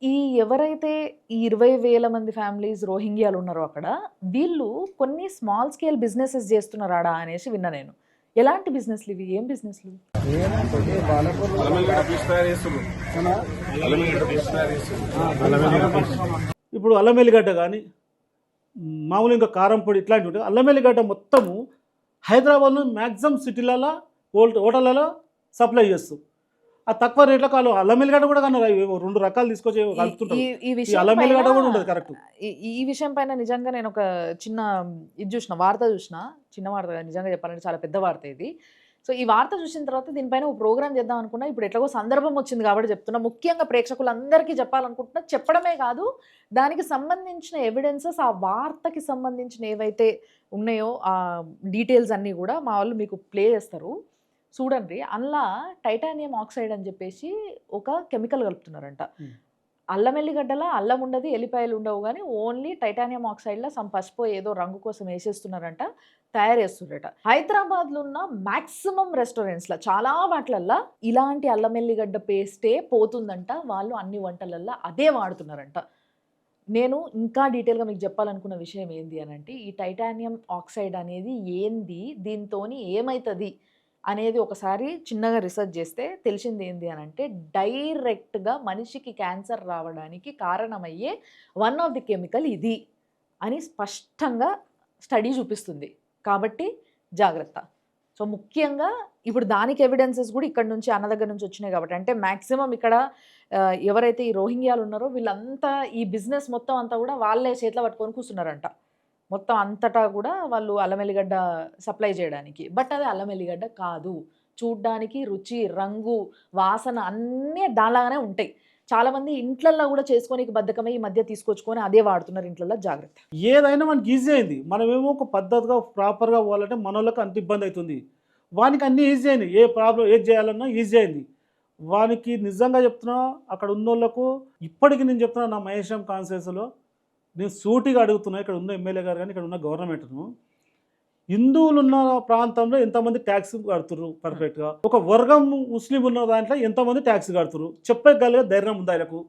ఈ ఎవరైతే ఈ 20,000 మంది ఫ్యామిలీస్ రోహింగ్యాలు ఉన్నారో అక్కడ, వీళ్ళు కొన్ని స్మాల్ స్కేల్ బిజినెసెస్ చేస్తున్నారాడా అనేసి విన్నా నేను. ఎలాంటి బిజినెస్‌లు ఇవి? ఏం బిజినెస్‌లు? ఏమంటే పాలకూరు ఇప్పుడు అల్లం ఎల్లిగడ్డ కానీ మామూలు ఇంకా కారం పొడి ఇట్లాంటివి ఉంటాయి. అల్లం ఎల్లిగడ్డ మొత్తము హైదరాబాద్లో మ్యాక్సిమం సిటీలలో హోటళ్ళలో సప్లై చేస్తారు. ఆ తక్కువ రేట్లకు వాళ్ళు అల్లం ఎల్లిగడ్డ కూడా కానీ 2 రకాలు తీసుకొచ్చి కలుపుతుంటారు. ఈ ఈ విషయం అల్లం పైన ఎల్లిగడ్డ కూడా ఉండదు కరెక్ట్. ఈ ఈ విషయం పైన నిజంగా నేను ఒక చిన్న ఇది చూసిన వార్త చూసిన. చిన్న వార్త కాదు, నిజంగా చెప్పాలంటే చాలా పెద్ద వార్త ఇది. సో ఈ వార్త చూసిన తర్వాత దీనిపైన ఒక ప్రోగ్రామ్ చేద్దాం అనుకున్నా. ఇప్పుడు ఎట్లాగో సందర్భం వచ్చింది కాబట్టి చెప్తున్నా. ముఖ్యంగా ప్రేక్షకులందరికీ చెప్పాలనుకుంటున్నా. చెప్పడమే కాదు, దానికి సంబంధించిన ఎవిడెన్సెస్, ఆ వార్తకి సంబంధించిన ఏవైతే ఉన్నాయో ఆ డీటెయిల్స్ అన్నీ కూడా మా వాళ్ళు మీకు ప్లే చేస్తారు. చూడండి. అందులో టైటానియం ఆక్సైడ్ అని చెప్పేసి ఒక కెమికల్ కలుపుతున్నారంట. అల్లం ఎల్లిగడ్డల అల్లం ఉండదు, ఎల్లిపాయలు ఉండవు, కానీ ఓన్లీ టైటానియం ఆక్సైడ్లో సమ్ పసుపు ఏదో రంగు కోసం వేసేస్తున్నారంట, తయారు చేస్తున్నారట. హైదరాబాద్లో ఉన్న మ్యాక్సిమం రెస్టారెంట్స్లో చాలా వాటిలల్లో ఇలాంటి అల్లం ఎల్లిగడ్డ పేస్టే పోతుందంట. వాళ్ళు అన్ని వంటలల్లో అదే వాడుతున్నారంట. నేను ఇంకా డీటెయిల్గా మీకు చెప్పాలనుకున్న విషయం ఏంది అని అంటే, ఈ టైటానియం ఆక్సైడ్ అనేది ఏంది, దీంతోని ఏమవుతుంది అనేది ఒకసారి చిన్నగా రీసెర్చ్ చేస్తే తెలిసింది ఏంది అని అంటే, డైరెక్ట్గా మనిషికి క్యాన్సర్ రావడానికి కారణమయ్యే వన్ ఆఫ్ ది కెమికల్ ఇది అని స్పష్టంగా స్టడీ చూపిస్తుంది. కాబట్టి జాగ్రత్త. సో ముఖ్యంగా ఇప్పుడు దానికి ఎవిడెన్సెస్ కూడా ఇక్కడ నుంచి అన్న దగ్గర నుంచి వచ్చినాయి కాబట్టి, అంటే మ్యాక్సిమం ఇక్కడ ఎవరైతే ఈ రోహింగ్యాలు ఉన్నారో వీళ్ళంతా ఈ బిజినెస్ మొత్తం అంతా కూడా వాళ్ళే చేతిలో పట్టుకొని కూర్చున్నారంట. మొత్తం అంతటా కూడా వాళ్ళు అల్లం ఎల్లిగడ్డ సప్లై చేయడానికి. బట్ అది అల్లం ఎల్లిగడ్డ కాదు. చూడ్డానికి రుచి, రంగు, వాసన అన్నీ దానిలాగానే ఉంటాయి. చాలామంది ఇంట్లల్లో కూడా చేసుకోనికి బద్ధకమై ఈ మధ్య తీసుకొచ్చుకొని అదే వాడుతున్నారు ఇంట్లల్లో. జాగ్రత్త. ఏదైనా మనకి ఈజీ అయింది. మనమేమో ఒక పద్ధతిగా ప్రాపర్గా పోవాలంటే మనోళ్ళకి అంత ఇబ్బంది అవుతుంది. వానికి అన్నీ ఈజీ అయినాయి. ఏ ప్రాబ్లం ఏది చేయాలన్నా ఈజీ అయింది. వానికి నిజంగా చెప్తున్నా, అక్కడ ఉన్నోళ్ళకు ఇప్పటికీ నేను చెప్తున్నా, నా మహేశం కాన్స్టిట్యూన్సీలో నేను సూటిగా అడుగుతున్నా, ఇక్కడ ఉన్న ఎమ్మెల్యే గారు కానీ ఇక్కడ ఉన్న గవర్నమెంట్ను, హిందువులు ఉన్న ప్రాంతంలో ఎంతమంది ట్యాక్స్ కడుతున్నారు పర్ఫెక్ట్గా, ఒక వర్గం ముస్లిం ఉన్న దాంట్లో ఎంతమంది ట్యాక్స్ కడుతున్నారు చెప్పగలిగే ధైర్యం ఉంది ఆయనకు.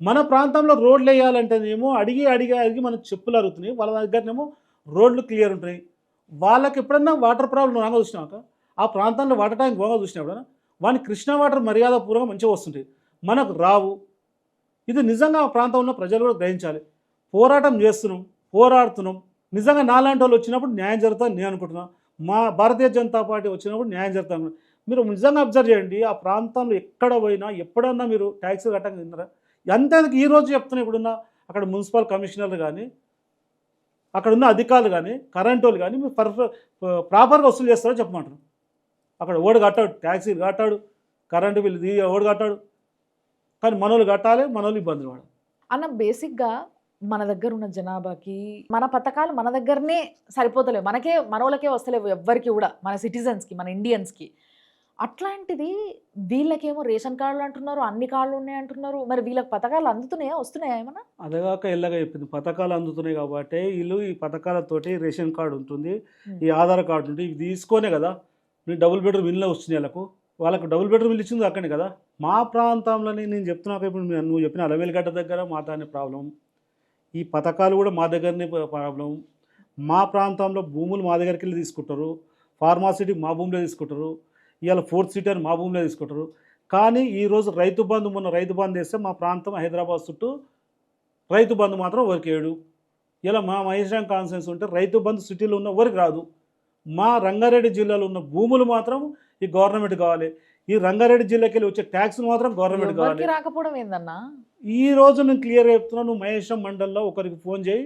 మన ప్రాంతంలో రోడ్లు వేయాలంటేనేమో అడిగి మన చెప్పులు అరుగుతున్నాయి, వాళ్ళ దగ్గరనేమో రోడ్లు క్లియర్ ఉంటాయి. వాళ్ళకి ఎప్పుడన్నా వాటర్ ప్రాబ్లం రాగా చూసినాక, ఆ ప్రాంతంలో వాటర్ ట్యాంక్ బాగా చూసినప్పుడన్నా వాని కృష్ణా వాటర్ మర్యాదపూర్వకంగా మంచిగా వస్తుంటాయి, మనకు రావు. ఇది నిజంగా ఆ ప్రాంతంలో ఉన్న ప్రజలు కూడా గ్రహించాలి. పోరాటం చేస్తున్నాం, పోరాడుతున్నాం. నిజంగా నాలాంటి వాళ్ళు వచ్చినప్పుడు న్యాయం జరుగుతుందని నేను అనుకుంటున్నాను. మా భారతీయ జనతా పార్టీ వచ్చినప్పుడు న్యాయం జరుగుతుంది. మీరు నిజంగా అబ్జర్వ్ చేయండి, ఆ ప్రాంతంలో ఎక్కడ పోయినా ఎప్పుడన్నా మీరు ట్యాక్స్ కట్టంగా తిన్నారా? అంతేందుకు ఈరోజు చెప్తున్నా, ఇప్పుడున్న అక్కడ మున్సిపల్ కమిషనర్లు కానీ, అక్కడ ఉన్న అధికారులు కానీ, కరెంట్ వాళ్ళు కానీ, మీరు ప్రాపర్గా వసూలు చేస్తారో చెప్పమంటారు. అక్కడ ఓడి కట్టాడు, ట్యాక్సీ కట్టాడు, కరెంటు బిల్లు ఓడి కట్టాడు, కానీ మనోళ్ళు కట్టాలి, మనోళ్ళు ఇబ్బందులు పడాలి. అన్న బేసిక్‌గా మన దగ్గర ఉన్న జనాభాకి మన పథకాలు మన దగ్గరనే సరిపోతలేవు. మనోళ్ళకే వస్తలేవు ఎవ్వరికి కూడా, మన సిటిజన్స్‌కి, మన ఇండియన్స్‌కి. అట్లాంటిది వీళ్ళకేమో రేషన్ కార్డులు అంటున్నారు, అన్ని కార్డులు ఉన్నాయి అంటున్నారు. మరి వీళ్ళకి పథకాలు అందుతున్నాయా? వస్తున్నాయా ఏమన్నా? అదేగాక ఎల్లగా చెప్పింది, పథకాలు అందుతున్నాయి కాబట్టి వీళ్ళు ఈ పథకాలతోటి రేషన్ కార్డు ఉంటుంది, ఈ ఆధార్ కార్డు ఉంటుంది, ఇవి తీసుకొనే కదా మీరు డబుల్ బెడ్రూమ్ ఇల్లు వస్తున్నాయి. వాళ్ళకు డబుల్ బెడ్రూమ్ ఇల్లు ఇచ్చింది అక్కడే కదా. మా ప్రాంతంలోనే నేను చెప్తున్నా, ఇప్పుడు నువ్వు చెప్పిన అలవేలిగడ్డ దగ్గర మా దాని ప్రాబ్లం, ఈ పథకాలు కూడా మా దగ్గరనే ప్రాబ్లం. మా ప్రాంతంలో భూములు మా దగ్గరికి వెళ్ళి తీసుకుంటారు, ఫార్మాసిటీ మా భూమిలో తీసుకుంటారు, ఇవాళ ఫోర్త్ సిటీ అని మా భూమిలో తీసుకుంటారు. కానీ ఈరోజు రైతు బంధు, మొన్న రైతు బంధు వేస్తే మా ప్రాంతం హైదరాబాద్ చుట్టూ రైతు బంధు మాత్రం ఎవరికి ఏడు. ఇలా మా మహేశ్వరం కాన్స్టిట్యూన్సీ ఉంటే రైతు బంధు సిటీలో ఉన్న ఎవరికి రాదు. మా రంగారెడ్డి జిల్లాలో ఉన్న భూములు మాత్రం ఈ గవర్నమెంట్ కావాలి, ఈ రంగారెడ్డి జిల్లాకి వెళ్ళి వచ్చే ట్యాక్స్ మాత్రం గవర్నమెంట్ కావాలి. రాకపోవడం ఏందన్నా? ఈ రోజు నేను క్లియర్ చెప్తున్నాను, నువ్వు మహేశ్వరం మండలంలో ఒకరికి ఫోన్ చేయి,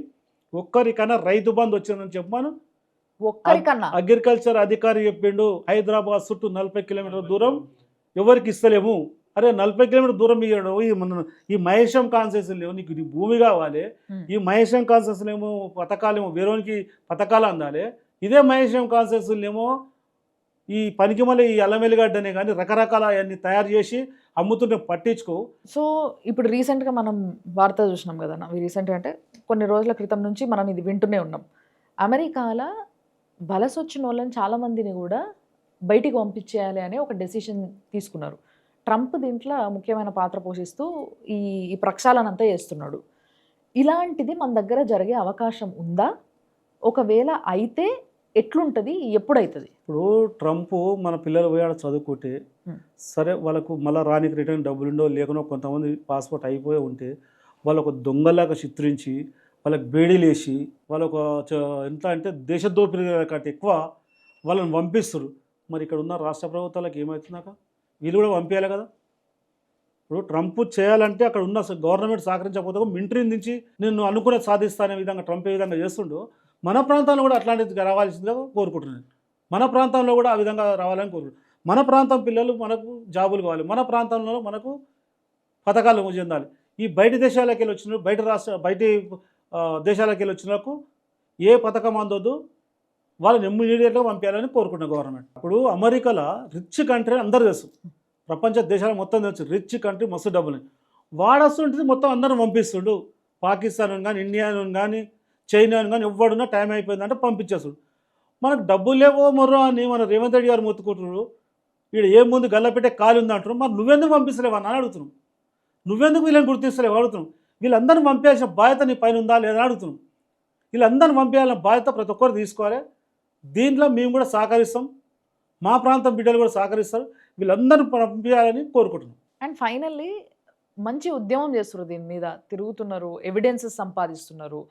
ఒక్కరికన్నా రైతు బంధు వచ్చిందని చెప్పాను. ఒక్కరికన్నా అగ్రికల్చర్ అధికారి చెప్పిండు, హైదరాబాద్ చుట్టూ 40 కిలోమీటర్ల దూరం ఎవరికి ఇస్తలేము. అరే 40 కిలోమీటర్ దూరం ఇవ్వడం, ఈ మహేశం కాన్సెషన్ లేవు, నీకు భూమి కావాలి, ఈ మహేశం కాన్సెషన్ ఏమో పథకాలేమో వేరేకి పథకాలు అందాలి, ఇదే మహేశం కాన్సెషన్ ఏమో ఈ పనికి మళ్ళీ ఈ అల్లం ఎల్లిగడ్డనే కానీ రకరకాల అవన్నీ తయారు చేసి అమ్ముతుంటే పట్టించుకో. సో ఇప్పుడు రీసెంట్గా మనం వార్త చూసినాం కదా, రీసెంట్గా అంటే కొన్ని రోజుల క్రితం నుంచి మనం ఇది వింటూనే ఉన్నాం. అమెరికాలో వలస వచ్చిన వాళ్ళని చాలామందిని కూడా బయటికి పంపించేయాలి అనే ఒక డెసిషన్ తీసుకున్నారు. ట్రంప్ దీంట్లో ముఖ్యమైన పాత్ర పోషిస్తూ ఈ ఈ ప్రక్షాళనంతా చేస్తున్నాడు. ఇలాంటిది మన దగ్గర జరిగే అవకాశం ఉందా? ఒకవేళ అయితే ఎట్లుంటది? ఎప్పుడైతది? ఇప్పుడు ట్రంప్ మన పిల్లలు పోయాడు చదువుకుంటే సరే వాళ్ళకు మళ్ళీ రానికి రిటర్న్ డబ్బులుండో లేకునో కొంతమంది పాస్పోర్ట్ అయిపోయి ఉంటే వాళ్ళకు దొంగలాగా చిత్రించి వాళ్ళకి బేడీలేసి వాళ్ళొక ఎంత అంటే దేశదోపిడీ కంటే ఎక్కువ వాళ్ళని పంపిస్తారు. మరి ఇక్కడ ఉన్న రాష్ట్ర ప్రభుత్వాలకు ఏమవుతున్నాక వీళ్ళు కూడా పంపించాలి కదా. ఇప్పుడు ట్రంప్ చేయాలంటే అక్కడ ఉన్న గవర్నమెంట్ సహకరించకపోతే మిలిటరీ నుంచి నేను అనుకునేది సాధిస్తానే విధంగా ట్రంప్ ఏ విధంగా చేస్తుండో మన ప్రాంతంలో కూడా అట్లాంటిది రావాల్సిందిగా కోరుకుంటున్నాను. మన ప్రాంతంలో కూడా ఆ విధంగా రావాలని కోరుకుంటున్నాను. మన ప్రాంతం పిల్లలు మనకు జాబులు కావాలి, మన ప్రాంతంలో మనకు పథకాలు చెందాలి. ఈ బయట దేశాలకు వెళ్ళి వచ్చిన బయట దేశాలకు వెళ్ళి వచ్చినకు ఏ పథకం అందొద్దు, వాళ్ళని ఇమ్మీడియట్గా పంపించాలని కోరుకుంటున్నాను గవర్నమెంట్. ఇప్పుడు అమెరికాలో రిచ్ కంట్రీ అందరూ తెలుసు, ప్రపంచ దేశాలు మొత్తం తెలుసు, రిచ్ కంట్రీ మస్తు డబ్బులు వాడొస్తుంటుంది, మొత్తం అందరం పంపిస్తుండు. పాకిస్తాన్ కానీ ఇండియాను కానీ చైనాను కానీ ఎవడున్నా టైం అయిపోయిందంటే పంపించేస్తాడు. మనకు డబ్బులు లేవో మొర్రో అని మన రేవంత్ రెడ్డి గారు మొత్తుకుంటున్నారు. వీడు ఏ ముందు గల్లపెట్టే ఖాళీ ఉంది అంటారు. మరి నువ్వెందుకు పంపిస్తలేవు అని అడుగుతున్నాం. నువ్వెందుకు వీళ్ళని గుర్తిస్తలేవు అడుగుతున్నాం. వీళ్ళందరినీ పంపించాల్సిన బాధ్యత నీ పైన ఉందా లేదా అడుగుతున్నాం. వీళ్ళందరినీ పంపించాల్సిన బాధ్యత ప్రతి ఒక్కరు తీసుకోవాలి. దీంట్లో మేము కూడా సహకరిస్తాం, మా ప్రాంతం బిడ్డలు కూడా సహకరిస్తారు. వీళ్ళందరూ పంపించాలని కోరుకుంటున్నాం. అండ్ ఫైనల్లీ మంచి ఉద్యమం చేస్తున్నారు, దీని మీద తిరుగుతున్నారు, ఎవిడెన్సెస్ సంపాదిస్తున్నారు.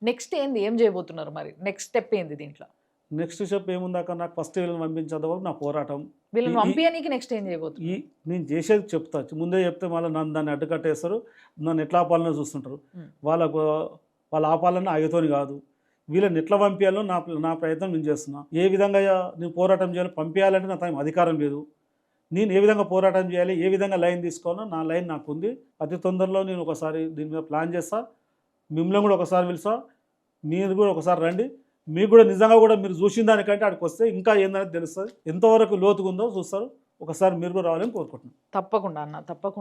నెక్స్ట్ ఏంది, ఏం చేయబోతున్నారు? మరి నెక్స్ట్ స్టెప్ ఏంది దీంట్లో? నెక్స్ట్ స్టెప్ ఏముందాక నాకు ఫస్ట్ వీళ్ళని పంపించేంత వరకు నా పోరాటం. వీళ్ళని పంపించడానికి నెక్స్ట్ ఏం చేయబోతున్నారు? నేను చేసేది చెప్తా, ముందే చెప్తే మళ్ళీ నన్ను దాన్ని అడ్డుకట్టేస్తారు, నన్ను ఎట్లా ఆపాలనో చూస్తుంటారు. వాళ్ళ ఆపాలన్నా ఆగితోని కాదు, వీళ్ళని ఎట్లా పంపించాలో నా ప్రయత్నం నేను చేస్తున్నా. ఏ విధంగా నేను పోరాటం చేయాలో పంపించాలంటే నా టైం అధికారం లేదు. నేను ఏ విధంగా పోరాటం చేయాలి, ఏ విధంగా లైన్ తీసుకోవాలో నా లైన్ నాకు ఉంది. అతి తొందరలో నేను ఒకసారి దీని మీద ప్లాన్ చేస్తా, మిమ్మల్ని కూడా ఒకసారి పిలుస్తా, మీరు కూడా ఒకసారి రండి. మీకు కూడా నిజంగా కూడా మీరు చూసిన దానికంటే అక్కడికి వస్తే ఇంకా ఏందనేది తెలుస్తుంది, ఎంతవరకు లోతుగా ఉందో చూస్తారు. ఒకసారి మీరు కూడా రావాలని కోరుకుంటున్నాను. తప్పకుండా అన్న, తప్పకుండా.